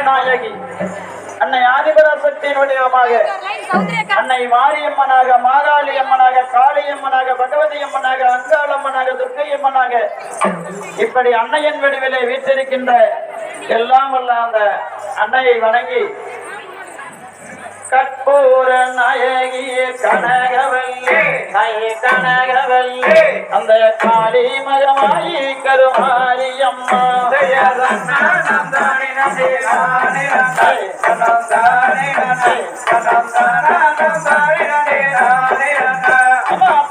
நாயகி அன்னை ஆதிபராசக்தியின் வடிவமாக அன்னை மாரியம்மனாக, மாகாளி அம்மனாக, காளியம்மனாக, பகவதி அம்மனாக, அங்காளம்மனாக, துர்க்கை அம்மனாக இப்படி அன்னையின் வடிவிலே வீற்றிருக்கின்ற எல்லாம் வல்ல அந்த அன்னையை வணங்கி கற்பூர நாயகியே கனகவல்லி கனகவல்லி அந்த காளி மகமாயி கருமாரியம்மா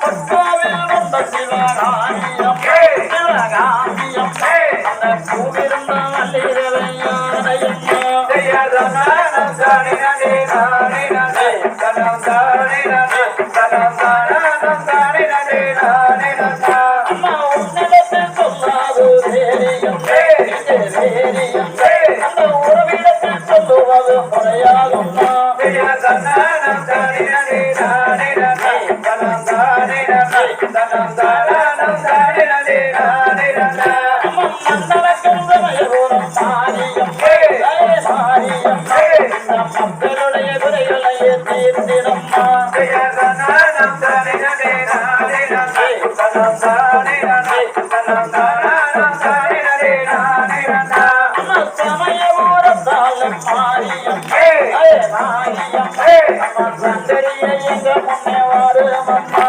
பக்காவில் வந்த சிவகாமியம் சிவகாமியம் அந்த பூவிருந்த நல்லிரவையானையம்மா அம்மா உன்னிடத்தில் சொல்லாது வேரியம் அந்த உறவிடத்தில் சொல்லுவது முறையாகும்மா மன்னலக்கந்தமயபுரம் மாரியம் மாரியம் மக்களுடைய குறைகளையே தீர்த்திடம்மா சமயபுரத்தாலும் மாரியம் மாரியம் சந்தரியை எங்க முன்னே வருமம்மா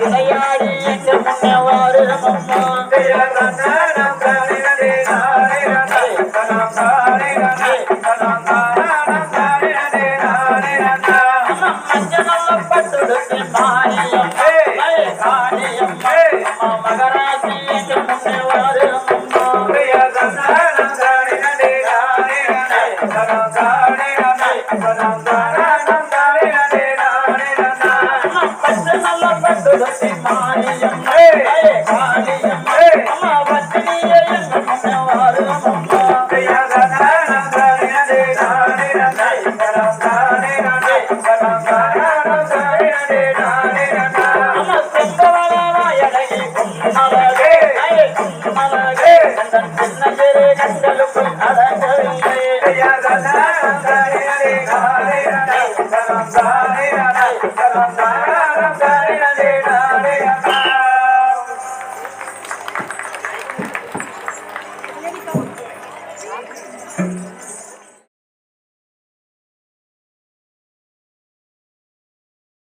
விளையாடி எங்க முன்னே வருமம்மா பட்டுடுத்து மாரியம் காரியம் மகராசி எங்க முன்னே வருமம்மா பட்டு நல்ல பட்டுடுத்து மாரியம் காரியம் வச்சினியே எங்க முன்னே வருமம்மா கண்களுக்கும் அடங்கவில்லை